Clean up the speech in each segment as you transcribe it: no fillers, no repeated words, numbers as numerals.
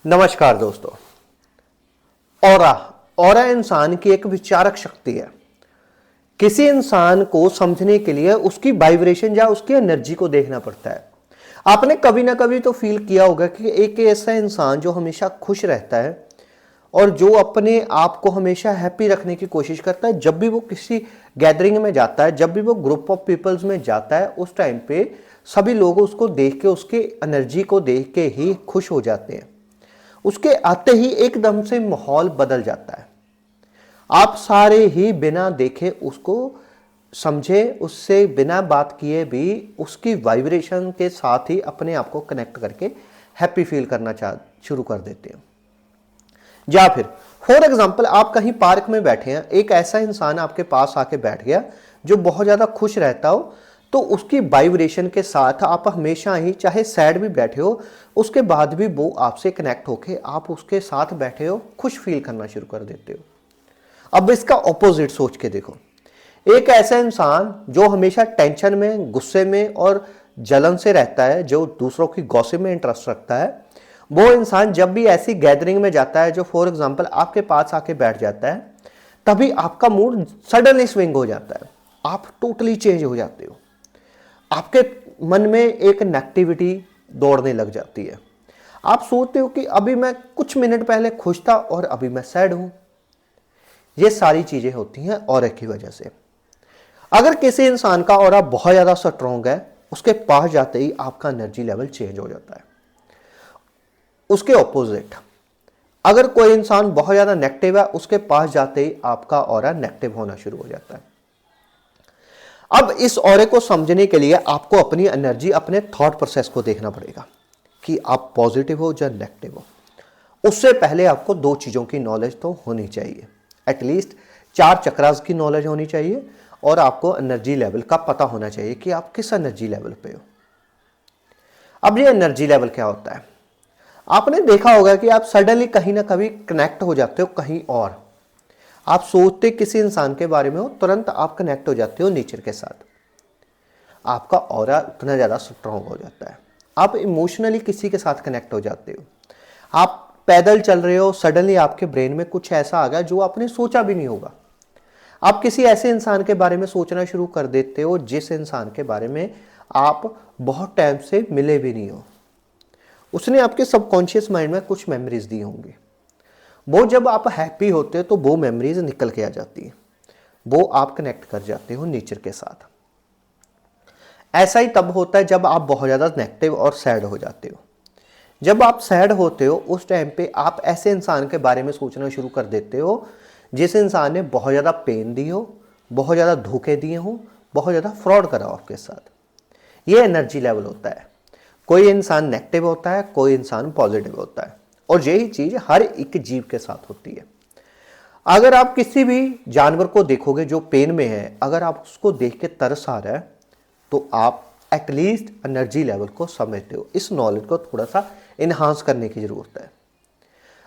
नमस्कार दोस्तों। Aura aura इंसान की एक विचारक शक्ति है। किसी इंसान को समझने के लिए उसकी वाइब्रेशन या उसकी एनर्जी को देखना पड़ता है। आपने कभी ना कभी तो फील किया होगा कि एक ऐसा इंसान जो हमेशा खुश रहता है और जो अपने आप को हमेशा हैप्पी रखने की कोशिश करता है, जब भी वो किसी गैदरिंग में जाता है, जब भी वो ग्रुप ऑफ पीपल्स में जाता है, उस टाइम पे सभी लोग उसको देख के, उसकी एनर्जी को देख के ही खुश हो जाते हैं। उसके आते ही एकदम से माहौल बदल जाता है। आप सारे ही बिना देखे उसको समझे, उससे बिना बात किए भी उसकी वाइब्रेशन के साथ ही अपने आप को कनेक्ट करके हैप्पी फील करना शुरू कर देते हैं। या फिर फॉर एग्जाम्पल, आप कहीं पार्क में बैठे हैं, एक ऐसा इंसान आपके पास आके बैठ गया जो बहुत ज़्यादा खुश रहता हो, तो उसकी वाइब्रेशन के साथ आप हमेशा ही, चाहे सैड भी बैठे हो, उसके बाद भी वो आपसे कनेक्ट होके आप उसके साथ बैठे हो, खुश फील करना शुरू कर देते हो। अब इसका ऑपोजिट सोच के देखो। एक ऐसा इंसान जो हमेशा टेंशन में, गुस्से में और जलन से रहता है, जो दूसरों की गॉसिप में इंटरेस्ट रखता है, वो इंसान जब भी ऐसी गैदरिंग में जाता है, जो फॉर एग्जाम्पल आपके पास आके बैठ जाता है, तभी आपका मूड सडनली स्विंग हो जाता है। आप टोटली चेंज हो जाते हो। आपके मन में एक नेगेटिविटी दौड़ने लग जाती है। आप सोचते हो कि अभी मैं कुछ मिनट पहले खुश था और अभी मैं सैड हूं। ये सारी चीजें होती हैं ऑरा की वजह से। अगर किसी इंसान का ऑरा बहुत ज्यादा स्ट्रॉन्ग है, उसके पास जाते ही आपका एनर्जी लेवल चेंज हो जाता है। उसके ऑपोजिट, अगर कोई इंसान बहुत ज्यादा नेगेटिव है, उसके पास जाते ही आपका ऑरा नेगेटिव होना शुरू हो जाता है। अब इस ऑरे को समझने के लिए आपको अपनी एनर्जी, अपने थॉट प्रोसेस को देखना पड़ेगा कि आप पॉजिटिव हो या नेगेटिव हो। उससे पहले आपको दो चीज़ों की नॉलेज तो होनी चाहिए। एटलीस्ट 4 चक्रास की नॉलेज होनी चाहिए और आपको एनर्जी लेवल का पता होना चाहिए कि आप किस एनर्जी लेवल पे हो। अब ये एनर्जी लेवल क्या होता है? आपने देखा होगा कि आप सडनली कहीं ना कहीं कनेक्ट हो जाते हो कहीं और। आप सोचते किसी इंसान के बारे में हो, तुरंत आप कनेक्ट हो जाते हो नेचर के साथ। आपका ऑरा उतना ज़्यादा स्ट्रॉन्ग हो जाता है। आप इमोशनली किसी के साथ कनेक्ट हो जाते हो। आप पैदल चल रहे हो, सडनली आपके ब्रेन में कुछ ऐसा आ गया जो आपने सोचा भी नहीं होगा। आप किसी ऐसे इंसान के बारे में सोचना शुरू कर देते हो जिस इंसान के बारे में आप बहुत टाइम से मिले भी नहीं हो। उसने आपके सबकॉन्शियस माइंड में कुछ मेमोरीज दी होंगी। वो जब आप हैप्पी होते हो तो वो मेमोरीज निकल के आ जाती है। वो आप कनेक्ट कर जाते हो नेचर के साथ। ऐसा ही तब होता है जब आप बहुत ज़्यादा नेगेटिव और सैड हो जाते हो। जब आप सैड होते हो, उस टाइम पे आप ऐसे इंसान के बारे में सोचना शुरू कर देते हो जिस इंसान ने बहुत ज़्यादा पेन दी हो, बहुत ज़्यादा धोखे दिए हो, बहुत ज़्यादा फ्रॉड करा हो आपके साथ। ये एनर्जी लेवल होता है। कोई इंसान नेगेटिव होता है, कोई इंसान पॉजिटिव होता है, और यही चीज़ हर एक जीव के साथ होती है। अगर आप किसी भी जानवर को देखोगे जो पेन में है, अगर आप उसको देख के तरस आ रहा है, तो आप एटलीस्ट एनर्जी लेवल को समझते हो। इस नॉलेज को थोड़ा सा इन्हांस करने की जरूरत है।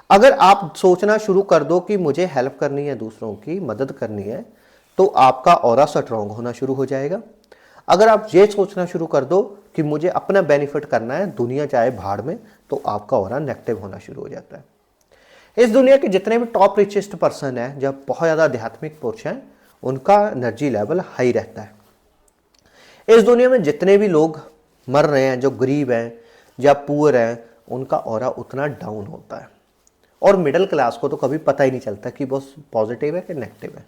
अगर आप सोचना शुरू कर दो कि मुझे हेल्प करनी है, दूसरों की मदद करनी है, तो आपका ऑरा स्ट्रॉन्ग होना शुरू हो जाएगा। अगर आप ये सोचना शुरू कर दो कि मुझे अपना बेनिफिट करना है, दुनिया चाहे भाड़ में, तो आपका ऑरा नेगेटिव होना शुरू हो जाता है। इस दुनिया के जितने भी टॉप रिचेस्ट पर्सन है, जब बहुत ज़्यादा आध्यात्मिक पुरुष हैं, उनका एनर्जी लेवल हाई रहता है। इस दुनिया में जितने भी लोग मर रहे हैं, जो गरीब हैं या पुअर हैं, उनका ऑरा उतना डाउन होता है। और मिडिल क्लास को तो कभी पता ही नहीं चलता कि वो पॉजिटिव है कि नेगेटिव है।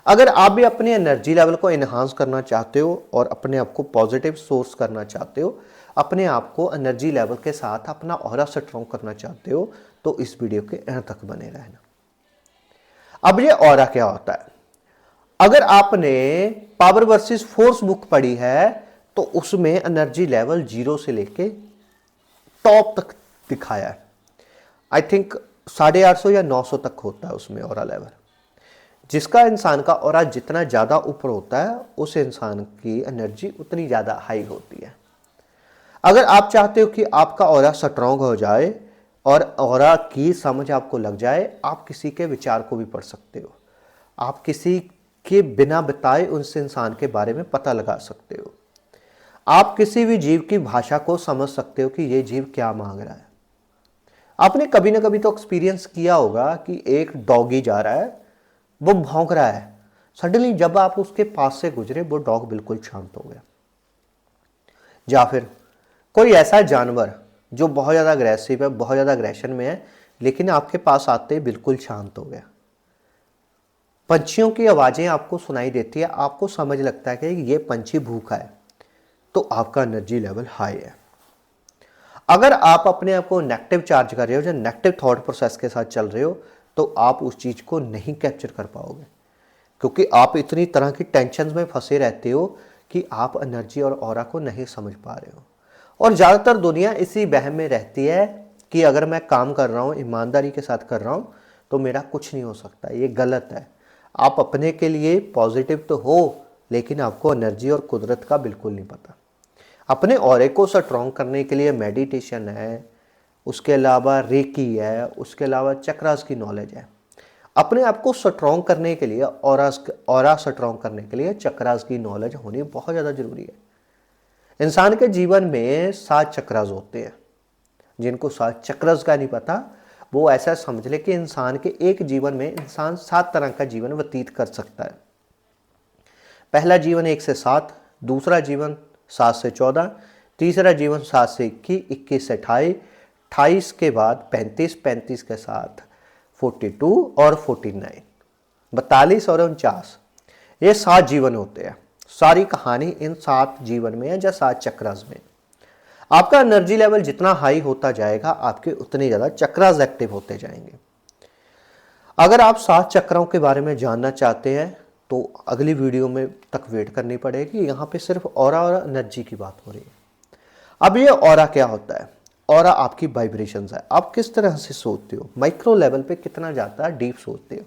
अगर आप भी अपने एनर्जी लेवल को इन्हांस करना चाहते हो और अपने आप को पॉजिटिव सोर्स करना चाहते हो, अपने आप को एनर्जी लेवल के साथ अपना ऑरा स्ट्रॉन्ग करना चाहते हो, तो इस वीडियो के अंत तक बने रहना। अब ये ऑरा क्या होता है? अगर आपने पावर वर्सेस फोर्स बुक पढ़ी है, तो उसमें एनर्जी लेवल 0 से लेके टॉप तक दिखाया है। आई थिंक 850 या 900 तक होता है उसमें ऑरा लेवल। जिसका इंसान का ऑरा जितना ज़्यादा ऊपर होता है, उस इंसान की एनर्जी उतनी ज़्यादा हाई होती है। अगर आप चाहते हो कि आपका ऑरा स्ट्रॉन्ग हो जाए और ऑरा की समझ आपको लग जाए, आप किसी के विचार को भी पढ़ सकते हो। आप किसी के बिना बताए उस इंसान के बारे में पता लगा सकते हो। आप किसी भी जीव की भाषा को समझ सकते हो कि ये जीव क्या मांग रहा है। आपने कभी ना कभी तो एक्सपीरियंस किया होगा कि एक डॉगी जा रहा है, वो भौंक रहा है, सडनली जब आप उसके पास से गुजरे वो डॉग बिल्कुल शांत हो गया। या फिर कोई ऐसा जानवर जो बहुत ज़्यादा अग्रेसिव है, बहुत ज़्यादा अग्रेशन में है, लेकिन आपके पास आते ही बिल्कुल शांत हो गया। पंछियों की आवाज़ें आपको सुनाई देती है, आपको समझ लगता है कि ये पंछी भूखा है, तो आपका एनर्जी लेवल हाई है। अगर आप अपने आप को नेगेटिव चार्ज कर रहे हो, जो नेगेटिव थॉट प्रोसेस के साथ चल रहे हो, तो आप उस चीज़ को नहीं कैप्चर कर पाओगे, क्योंकि आप इतनी तरह की टेंशन में फंसे रहते हो कि आप एनर्जी और ऑरा को नहीं समझ पा रहे हो। और ज़्यादातर दुनिया इसी वहम में रहती है कि अगर मैं काम कर रहा हूँ, ईमानदारी के साथ कर रहा हूँ, तो मेरा कुछ नहीं हो सकता। ये गलत है। आप अपने के लिए पॉजिटिव तो हो, लेकिन आपको एनर्जी और कुदरत का बिल्कुल नहीं पता। अपने ऑरे को स्ट्रॉन्ग करने के लिए मेडिटेशन है, उसके अलावा रेकी है, उसके अलावा चक्रास की नॉलेज है। अपने आप को स्ट्रॉन्ग करने के लिए, ऑरा स्ट्रॉन्ग करने के लिए चक्रास की नॉलेज होनी बहुत ज़्यादा ज़रूरी है। इंसान के जीवन में 7 चक्रास होते हैं। जिनको 7 चक्रास का नहीं पता, वो ऐसा समझ ले कि इंसान के एक जीवन में इंसान 7 तरह का जीवन व्यतीत कर सकता है। पहला जीवन 1 से 7, दूसरा जीवन 7 से 14, तीसरा जीवन 7 से 21, 21 से 28, 28 के बाद 35, 35 के साथ 42 और 49, 42 और 49, ये 7 जीवन होते हैं। सारी कहानी इन 7 जीवन में है, या 7 चक्रास में। आपका एनर्जी लेवल जितना हाई होता जाएगा, आपके उतने ज़्यादा चक्रास एक्टिव होते जाएंगे। अगर आप 7 चक्रों के बारे में जानना चाहते हैं, तो अगली वीडियो में तक वेट करनी पड़ेगी। यहाँ पे सिर्फ ऑरा और एनर्जी की बात हो रही है। अब ये ऑरा क्या होता है? ऑरा आपकी वाइब्रेशंस है। आप किस तरह से सोचते हो, माइक्रो लेवल पे कितना जाता है, डीप सोचते हो।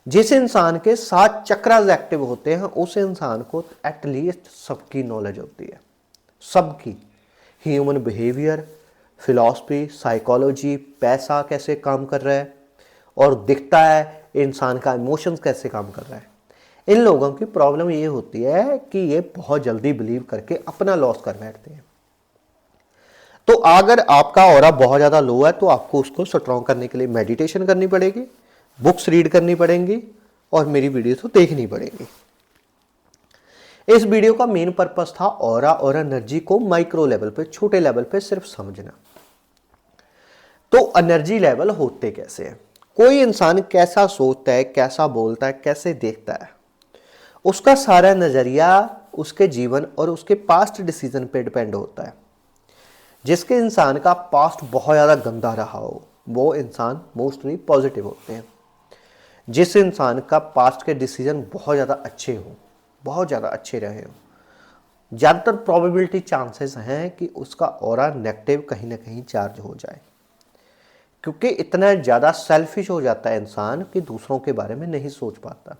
जिस इंसान के 7 चक्रास एक्टिव होते हैं, उस इंसान को एटलीस्ट सबकी नॉलेज होती है, सबकी। ह्यूमन बिहेवियर, फिलॉसफी, साइकोलॉजी, पैसा कैसे काम कर रहा है, और दिखता है इंसान का इमोशंस कैसे काम कर रहा है। इन लोगों की प्रॉब्लम ये होती है कि ये बहुत जल्दी बिलीव करके अपना लॉस कर बैठते हैं। तो अगर आपका ऑरा बहुत ज़्यादा लो है, तो आपको उसको स्ट्रॉन्ग करने के लिए मेडिटेशन करनी पड़ेगी, बुक्स रीड करनी पड़ेंगी, और मेरी वीडियो तो देखनी पड़ेगी। इस वीडियो का मेन पर्पस था ऑरा और एनर्जी को माइक्रो लेवल पे, छोटे लेवल पे सिर्फ समझना। तो एनर्जी लेवल होते कैसे हैं? कोई इंसान कैसा सोचता है, कैसा बोलता है, कैसे देखता है, उसका सारा नज़रिया उसके जीवन और उसके पास्ट डिसीजन पे डिपेंड होता है। जिसके इंसान का पास्ट बहुत ज़्यादा गंदा रहा हो, वो इंसान मोस्टली पॉजिटिव होते हैं। जिस इंसान का पास्ट के डिसीजन बहुत ज़्यादा अच्छे हो, बहुत ज़्यादा अच्छे रहे हो, ज़्यादातर प्रोबेबिलिटी चांसेस हैं कि उसका ऑरा नेगेटिव कहीं ना कहीं चार्ज हो जाए, क्योंकि इतना ज़्यादा सेल्फिश हो जाता है इंसान कि दूसरों के बारे में नहीं सोच पाता।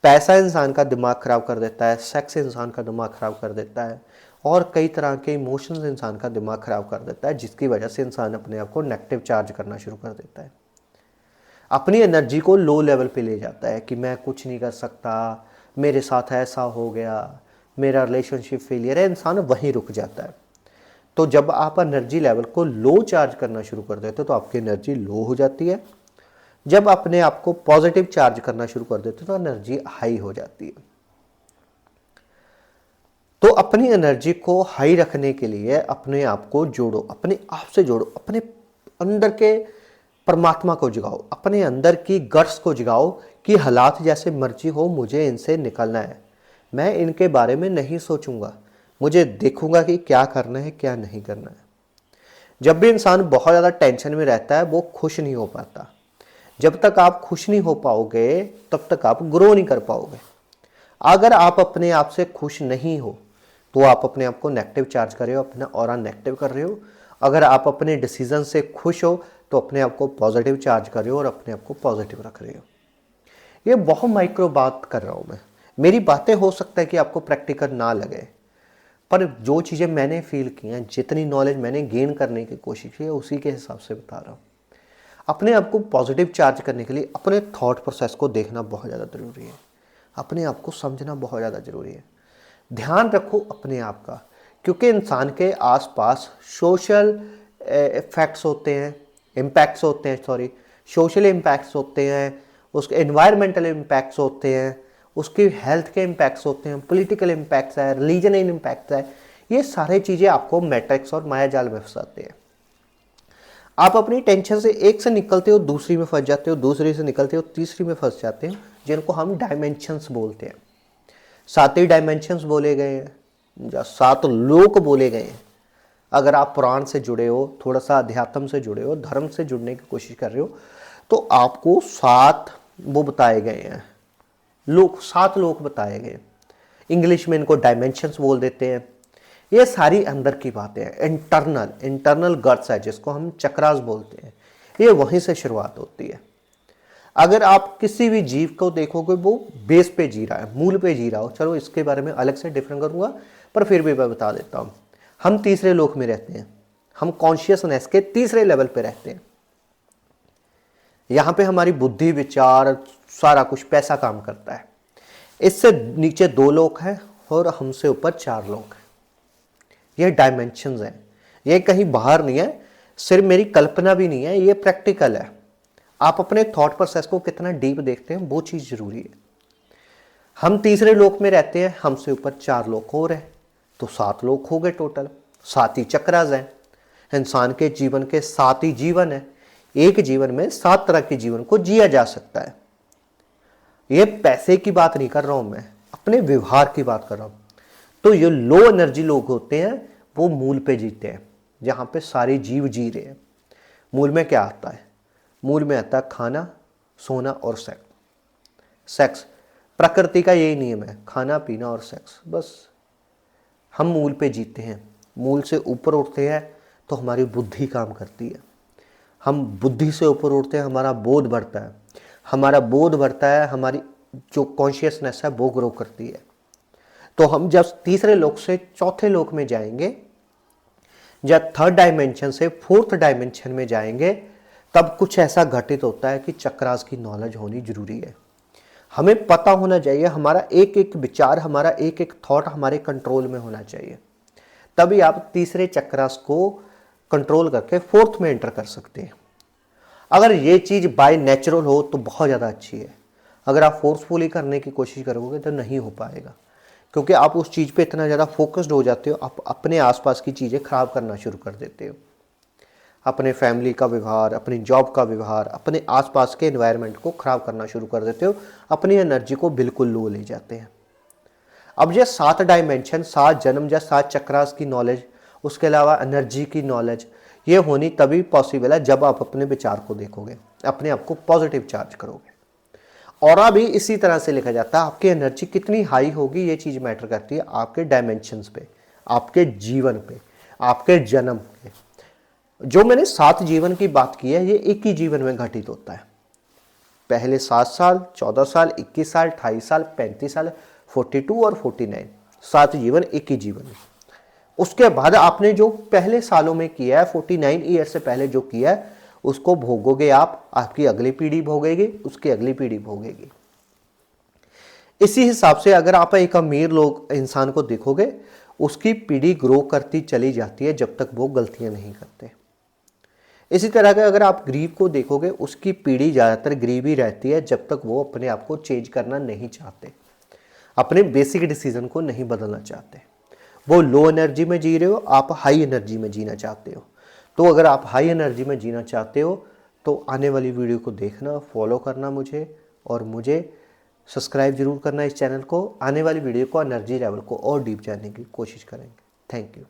पैसा इंसान का दिमाग ख़राब कर देता है, सेक्स इंसान का दिमाग ख़राब कर देता है, और कई तरह के इमोशंस इंसान का दिमाग ख़राब कर देता है, जिसकी वजह से इंसान अपने आप को नेगेटिव चार्ज करना शुरू कर देता है। अपनी एनर्जी को लो लेवल पे ले जाता है कि मैं कुछ नहीं कर सकता, मेरे साथ ऐसा हो गया, मेरा रिलेशनशिप फेलियर है, इंसान वहीं रुक जाता है। तो जब आप एनर्जी लेवल को लो चार्ज करना शुरू कर देते हो, तो आपकी एनर्जी लो हो जाती है। जब अपने आप को पॉजिटिव चार्ज करना शुरू कर देते हो, तो एनर्जी हाई हो जाती है। तो अपनी एनर्जी को हाई रखने के लिए अपने आप को जोड़ो, अपने आप से जोड़ो, अपने अंदर के परमात्मा को जगाओ, अपने अंदर की गट्स को जगाओ कि हालात जैसे मर्जी हो, मुझे इनसे निकलना है। मैं इनके बारे में नहीं सोचूंगा, मुझे देखूंगा कि क्या करना है, क्या नहीं करना है। जब भी इंसान बहुत ज़्यादा टेंशन में रहता है, वो खुश नहीं हो पाता। जब तक आप खुश नहीं हो पाओगे, तब तक आप ग्रो नहीं कर पाओगे। अगर आप अपने आप से खुश नहीं हो, तो आप अपने आप को नेगेटिव चार्ज कर रहे हो, अपना ऑरा नेगेटिव कर रहे हो। अगर आप अपने डिसीजन से खुश हो, तो अपने आप को पॉजिटिव चार्ज कर रहे हो और अपने आप को पॉजिटिव रख रहे हो। ये बहुत माइक्रो बात कर रहा हूँ मैं, मेरी बातें हो सकता है कि आपको प्रैक्टिकल ना लगे, पर जो चीज़ें मैंने फील की हैं, जितनी नॉलेज मैंने गेन करने की कोशिश की है, उसी के हिसाब से बता रहा हूँ। अपने आप को पॉजिटिव चार्ज करने के लिए अपने थॉट प्रोसेस को देखना बहुत ज़्यादा ज़रूरी है, अपने आप को समझना बहुत ज़्यादा ज़रूरी है। ध्यान रखो अपने आप का, क्योंकि इंसान के आसपास सोशल इफेक्ट्स होते हैं, इम्पैक्ट्स होते हैं, सॉरी, सोशल इम्पैक्ट्स होते हैं, उसके एनवायरमेंटल इम्पैक्ट्स होते हैं, उसकी हेल्थ के इम्पैक्ट्स होते हैं, पॉलिटिकल इम्पैक्ट्स है, रिलीजन इम्पैक्ट्स है। ये सारी चीज़ें आपको मैट्रिक्स और मायाजाल में फंसाते हैं। आप अपनी टेंशन से एक से निकलते हो, दूसरी में फंस जाते हो, दूसरी से निकलते हो, तीसरी में फंस जाते हो, जिनको हम डायमेंशंस बोलते हैं। 7 ही डायमेंशंस बोले गए हैं या 7 लोक बोले गए हैं। अगर आप पुराण से जुड़े हो, थोड़ा सा अध्यात्म से जुड़े हो, धर्म से जुड़ने की कोशिश कर रहे हो, तो आपको 7 वो बताए गए हैं, लोक, 7 लोक बताए गए। इंग्लिश में इनको डायमेंशंस बोल देते हैं। ये सारी अंदर की बातें हैं, इंटरनल गट्स है, जिसको हम चक्रास बोलते हैं। ये वहीं से शुरुआत होती है। अगर आप किसी भी जीव को देखोगे, वो बेस पे जी रहा है, मूल पे जी रहा हो, चलो इसके बारे में अलग से डिफरेंट करूंगा, पर फिर भी मैं बता देता हूं। हम तीसरे लोक में रहते हैं, हम कॉन्शियसनेस के तीसरे लेवल पे रहते हैं। यहां पे हमारी बुद्धि, विचार, सारा कुछ, पैसा काम करता है। इससे नीचे 2 लोक हैं और हमसे ऊपर 4 लोक हैं। ये डायमेंशंस हैं, ये कहीं बाहर नहीं है, सिर्फ मेरी कल्पना भी नहीं है, ये प्रैक्टिकल है। आप अपने थॉट प्रोसेस को कितना डीप देखते हैं, वो चीज जरूरी है। हम तीसरे लोक में रहते हैं, हमसे ऊपर 4 लोक और हैं, तो 7 लोक हो गए टोटल। 7 ही चक्रास हैं। इंसान के जीवन के 7 ही जीवन है। एक जीवन में 7 तरह के जीवन को जिया जा सकता है। ये पैसे की बात नहीं कर रहा हूं मैं, अपने व्यवहार की बात कर रहा हूं। तो ये लो एनर्जी लोग होते हैं, वो मूल पे जीते हैं, जहां पे सारे जीव जी रहे हैं। मूल में क्या आता है? मूल में आता है खाना, सोना और सेक्स। प्रकृति का यही नियम है, खाना, पीना और सेक्स, बस। हम मूल पे जीते हैं। मूल से ऊपर उठते हैं तो हमारी बुद्धि काम करती है। हम बुद्धि से ऊपर उठते हैं, हमारा बोध बढ़ता है। हमारा बोध बढ़ता है, हमारी जो कॉन्शियसनेस है वो ग्रो करती है। तो हम जब तीसरे लोक से चौथे लोक में जाएंगे, जब 3rd डायमेंशन से 4th डायमेंशन में जाएंगे, तब कुछ ऐसा घटित होता है कि चक्रास की नॉलेज होनी जरूरी है। हमें पता होना चाहिए, हमारा एक एक विचार, हमारा एक एक थॉट हमारे कंट्रोल में होना चाहिए। तभी आप तीसरे चक्रास को कंट्रोल करके 4th में एंटर कर सकते हैं। अगर ये चीज़ बाय नेचुरल हो तो बहुत ज़्यादा अच्छी है। अगर आप फोर्सफुली करने की कोशिश करोगे तो नहीं हो पाएगा, क्योंकि आप उस चीज़ पे इतना ज़्यादा फोकस्ड हो जाते हो, आप अपने आसपास की चीज़ें खराब करना शुरू कर देते हो। अपने फैमिली का व्यवहार, अपनी जॉब का व्यवहार, अपने आसपास के एनवायरनमेंट को खराब करना शुरू कर देते हो, अपनी एनर्जी को बिल्कुल लो ले जाते हैं। अब ये 7 डायमेंशन, 7 जन्म या 7 चक्रास की नॉलेज, उसके अलावा एनर्जी की नॉलेज, ये होनी तभी पॉसिबल है जब आप अपने विचार को देखोगे, अपने आप को पॉजिटिव चार्ज करोगे। ऑरा भी इसी तरह से लिखा जाता है। आपकी एनर्जी कितनी हाई होगी, ये चीज़ मैटर करती है आपके डायमेंशंस पे, आपके जीवन पे, आपके जन्म पे। जो मैंने 7 जीवन की बात की है, ये एक ही जीवन में घटित होता है। पहले 7 साल, 14 साल, 21 साल, 28 साल, 35 साल, 42 और 49, 7 जीवन एक ही जीवन में। उसके बाद आपने जो पहले सालों में किया है, 49 ईयर से पहले जो किया है, उसको भोगोगे आप, आपकी अगली पीढ़ी भोगेगी, उसकी अगली पीढ़ी भोगेगी। इसी हिसाब से अगर आप एक अमीर लोग इंसान को देखोगे, उसकी पीढ़ी ग्रो करती चली जाती है जब तक वो गलतियां नहीं करते। इसी तरह का अगर आप गरीब को देखोगे, उसकी पीढ़ी ज़्यादातर गरीब ही रहती है जब तक वो अपने आप को चेंज करना नहीं चाहते, अपने बेसिक डिसीजन को नहीं बदलना चाहते। वो लो एनर्जी में जी रहे हो, आप हाई एनर्जी में जीना चाहते हो। तो अगर आप हाई एनर्जी में जीना चाहते हो तो आने वाली वीडियो को देखना, फॉलो करना मुझे, और मुझे सब्सक्राइब जरूर करना इस चैनल को। आने वाली वीडियो को, एनर्जी लेवल को और डीप जानने की कोशिश करेंगे। Thank you.